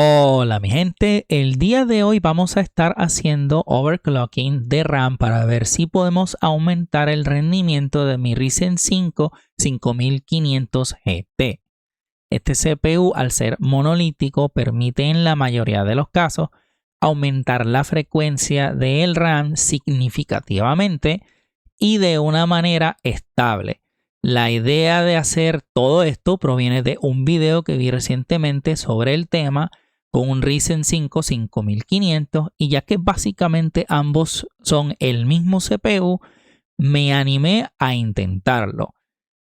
Hola mi gente, el día de hoy vamos a estar haciendo overclocking de RAM para ver si podemos aumentar el rendimiento de mi Ryzen 5 5500 GT. Este CPU, al ser monolítico, permite en la mayoría de los casos aumentar la frecuencia del RAM significativamente y de una manera estable. La idea de hacer todo esto proviene de un video que vi recientemente sobre el tema con un Ryzen 5 5500 y ya que básicamente ambos son el mismo CPU, me animé a intentarlo.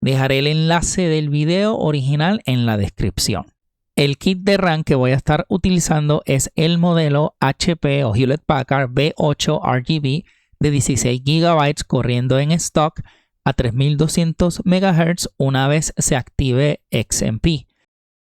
Dejaré el enlace del video original en la descripción. El kit de RAM que voy a estar utilizando es el modelo HP o Hewlett Packard B8 RGB de 16 GB corriendo en stock a 3200 MHz una vez se active XMP,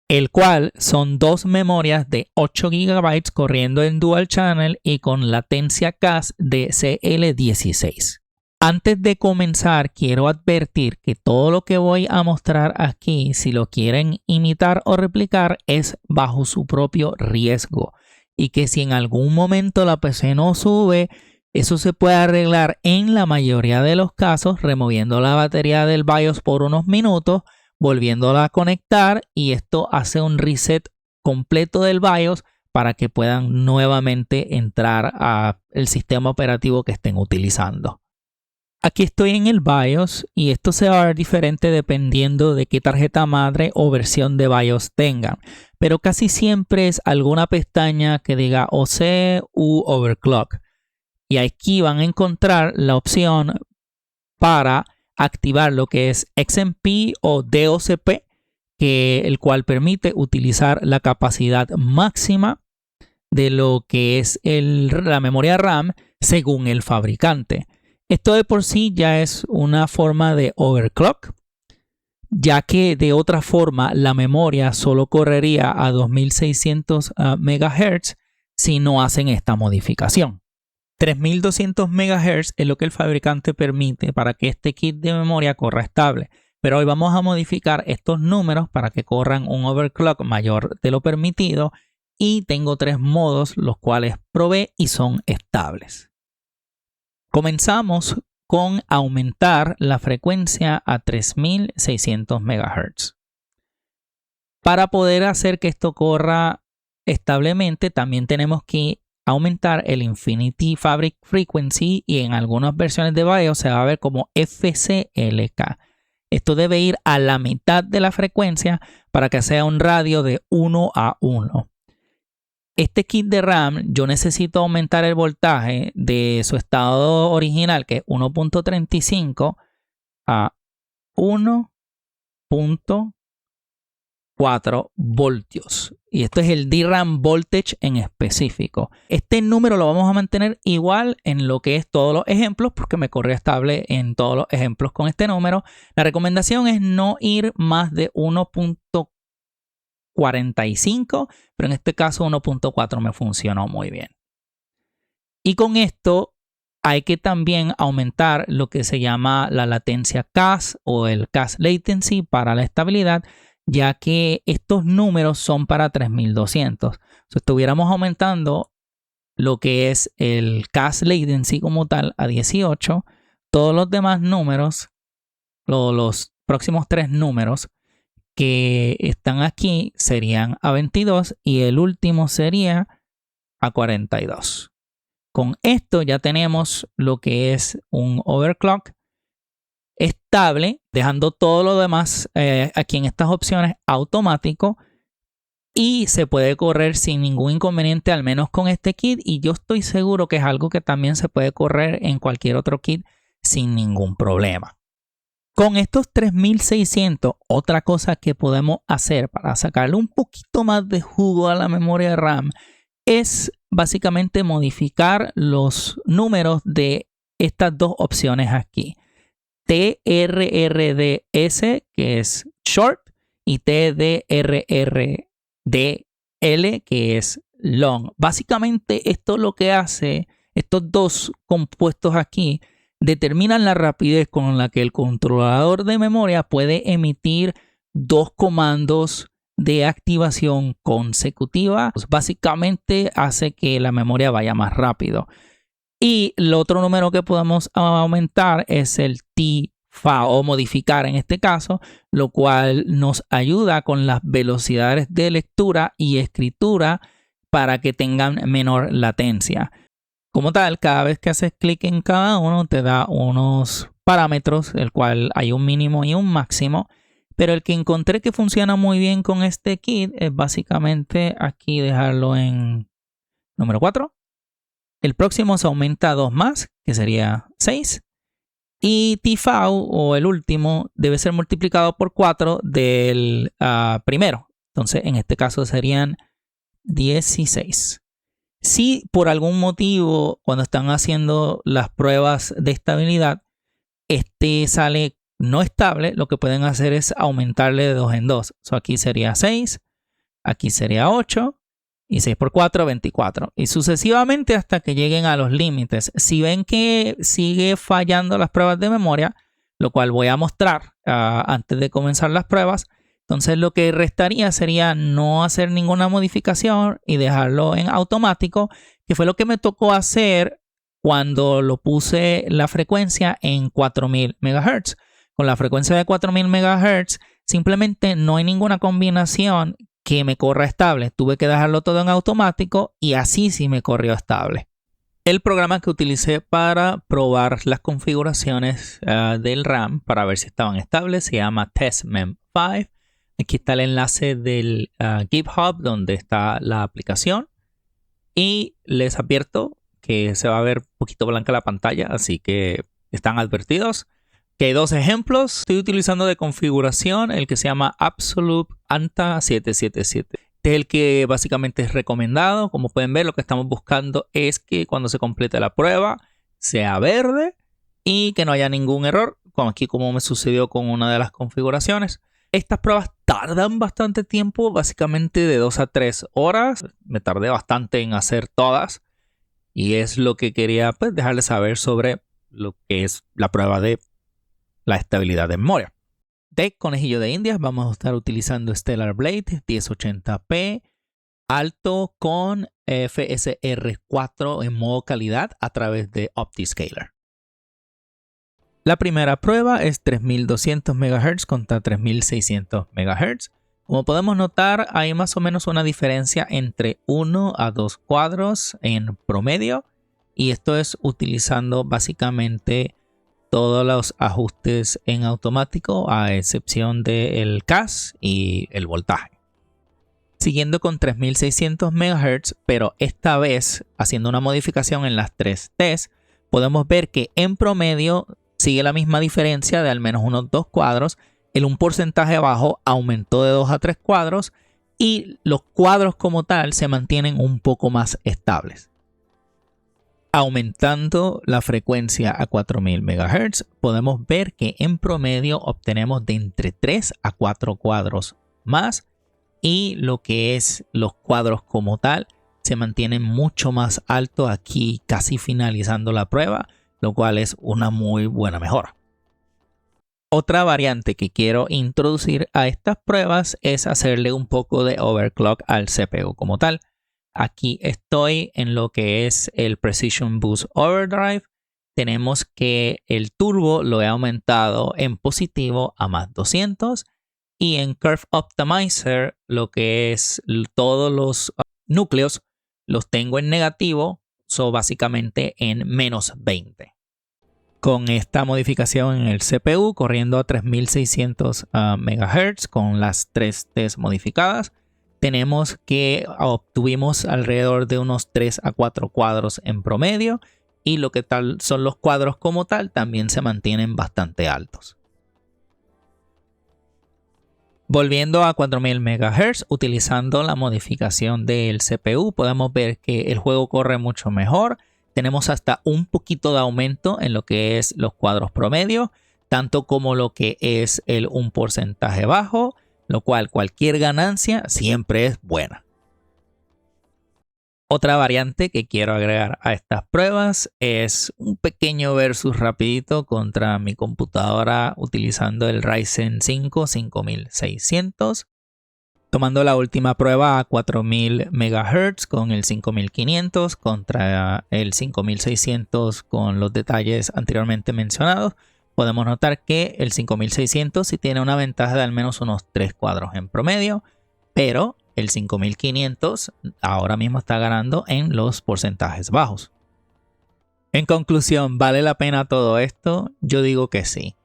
el cual son dos memorias de 8 GB corriendo en Dual Channel y con latencia CAS de CL16. Antes de comenzar, quiero advertir que todo lo que voy a mostrar aquí, si lo quieren imitar o replicar, es bajo su propio riesgo y que si en algún momento la PC no sube, eso se puede arreglar en la mayoría de los casos removiendo la batería del BIOS por unos minutos, volviéndola a conectar y esto hace un reset completo del BIOS para que puedan nuevamente entrar al sistema operativo que estén utilizando. Aquí estoy en el BIOS y esto se va a ver diferente dependiendo de qué tarjeta madre o versión de BIOS tengan, pero casi siempre es alguna pestaña que diga OC u Overclock. Y aquí van a encontrar la opción para activar lo que es XMP o DOCP, el cual permite utilizar la capacidad máxima de lo que es la memoria RAM según el fabricante. Esto de por sí ya es una forma de overclock, ya que de otra forma la memoria solo correría a 2600 MHz si no hacen esta modificación. 3200 MHz es lo que el fabricante permite para que este kit de memoria corra estable. Pero hoy vamos a modificar estos números para que corran un overclock mayor de lo permitido y tengo tres modos los cuales probé y son estables. Comenzamos con aumentar la frecuencia a 3600 MHz. Para poder hacer que esto corra establemente también tenemos que aumentar el Infinity Fabric Frequency y en algunas versiones de BIOS se va a ver como FCLK. Esto debe ir a la mitad de la frecuencia para que sea un radio de 1 a 1. Este kit de RAM yo necesito aumentar el voltaje de su estado original que es 1.35 a 1.4 voltios. Y esto es el DRAM voltage en específico. Este número lo vamos a mantener igual en lo que es todos los ejemplos porque me corre estable en todos los ejemplos con este número. La recomendación es no ir más de 1.45, pero en este caso 1.4 me funcionó muy bien. Y con esto hay que también aumentar lo que se llama la latencia CAS o el CAS latency para la estabilidad, ya que estos números son para 3200. Si estuviéramos aumentando lo que es el CAS latency como tal a 18, todos los demás números, los próximos tres números que están aquí serían a 22 y el último sería a 42. Con esto ya tenemos lo que es un overclock estable, dejando todo lo demás aquí en estas opciones automático y se puede correr sin ningún inconveniente, al menos con este kit, y yo estoy seguro que es algo que también se puede correr en cualquier otro kit sin ningún problema. Con estos 3600, otra cosa que podemos hacer para sacarle un poquito más de jugo a la memoria RAM es básicamente modificar los números de estas dos opciones aquí. TRRDS, que es short, y TDRRDL, que es long. Básicamente esto lo que hace, estos dos compuestos aquí, determinan la rapidez con la que el controlador de memoria puede emitir dos comandos de activación consecutiva. Pues básicamente hace que la memoria vaya más rápido. Y el otro número que podemos aumentar es el TFAO o modificar en este caso, lo cual nos ayuda con las velocidades de lectura y escritura para que tengan menor latencia. Como tal, cada vez que haces clic en cada uno te da unos parámetros, el cual hay un mínimo y un máximo. Pero el que encontré que funciona muy bien con este kit es básicamente aquí dejarlo en número 4. El próximo se aumenta a 2 más, que sería 6. Y TFAO, o el último, debe ser multiplicado por 4 del primero. Entonces, en este caso serían 16. Si por algún motivo, cuando están haciendo las pruebas de estabilidad, este sale no estable, lo que pueden hacer es aumentarle de 2 en 2. Aquí sería 6, aquí sería 8. Y 6 por 4, 24. Y sucesivamente hasta que lleguen a los límites. Si ven que sigue fallando las pruebas de memoria, lo cual voy a mostrar antes de comenzar las pruebas, entonces lo que restaría sería no hacer ninguna modificación y dejarlo en automático, que fue lo que me tocó hacer cuando lo puse la frecuencia en 4000 MHz. Con la frecuencia de 4000 MHz simplemente no hay ninguna combinación que me corra estable. Tuve que dejarlo todo en automático y así sí me corrió estable. El programa que utilicé para probar las configuraciones del RAM para ver si estaban estables se llama TestMem5. Aquí está el enlace del GitHub donde está la aplicación. Y les advierto que se va a ver un poquito blanca la pantalla, así que están advertidos. Que hay 2 ejemplos. Estoy utilizando de configuración el que se llama Absolute ANTA 777. Este es el que básicamente es recomendado. Como pueden ver, lo que estamos buscando es que cuando se complete la prueba sea verde y que no haya ningún error, como aquí como me sucedió con una de las configuraciones. Estas pruebas tardan bastante tiempo, básicamente de 2 a 3 horas. Me tardé bastante en hacer todas y es lo que quería dejarles saber sobre lo que es la prueba de la estabilidad de memoria. De conejillo de indias vamos a estar utilizando Stellar Blade 1080p alto con FSR4 en modo calidad a través de OptiScaler. La primera prueba es 3200 MHz contra 3600 MHz. Como podemos notar, hay más o menos una diferencia entre 1 a 2 cuadros en promedio, y esto es utilizando básicamente todos los ajustes en automático a excepción del CAS y el voltaje. Siguiendo con 3600 MHz, pero esta vez haciendo una modificación en las 3 Ts, podemos ver que en promedio sigue la misma diferencia de al menos unos 2 cuadros. Un porcentaje bajo aumentó de 2 a 3 cuadros y los cuadros como tal se mantienen un poco más estables. Aumentando la frecuencia a 4000 MHz, podemos ver que en promedio obtenemos de entre 3 a 4 cuadros más, y lo que es los cuadros como tal se mantienen mucho más alto aquí casi finalizando la prueba, lo cual es una muy buena mejora. Otra variante que quiero introducir a estas pruebas es hacerle un poco de overclock al CPU como tal. Aquí estoy en lo que es el Precision Boost Overdrive. Tenemos que el turbo lo he aumentado en positivo a más 200 y en Curve Optimizer lo que es todos los núcleos los tengo en negativo, básicamente en menos 20. Con esta modificación en el CPU corriendo a 3600 MHz con las 3 Ts modificadas, tenemos que obtuvimos alrededor de unos 3 a 4 cuadros en promedio, y lo que tal son los cuadros como tal también se mantienen bastante altos. Volviendo a 4000 MHz, utilizando la modificación del CPU, podemos ver que el juego corre mucho mejor. Tenemos hasta un poquito de aumento en lo que es los cuadros promedio, tanto como lo que es un porcentaje bajo, lo cual cualquier ganancia siempre es buena. Otra variante que quiero agregar a estas pruebas es un pequeño versus rapidito contra mi computadora utilizando el Ryzen 5 5600. Tomando la última prueba a 4000 MHz con el 5500 contra el 5600 con los detalles anteriormente mencionados, podemos notar que el 5600 sí tiene una ventaja de al menos unos 3 cuadros en promedio, pero el 5500 ahora mismo está ganando en los porcentajes bajos. En conclusión, ¿vale la pena todo esto? Yo digo que sí.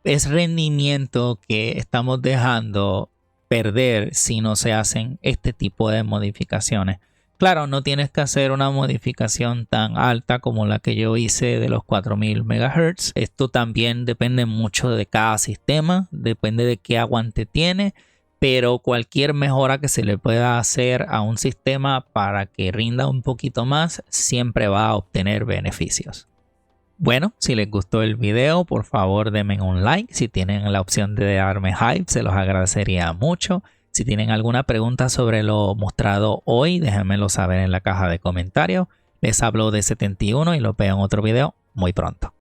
Es rendimiento que estamos dejando perder si no se hacen este tipo de modificaciones. Claro, no tienes que hacer una modificación tan alta como la que yo hice de los 4000 MHz. Esto también depende mucho de cada sistema, depende de qué aguante tiene, pero cualquier mejora que se le pueda hacer a un sistema para que rinda un poquito más siempre va a obtener beneficios. Bueno, si les gustó el video, por favor denme un like. Si tienen la opción de darme hype, se los agradecería mucho. Si tienen alguna pregunta sobre lo mostrado hoy, déjenmelo saber en la caja de comentarios. Les hablo de 71 y los veo en otro video muy pronto.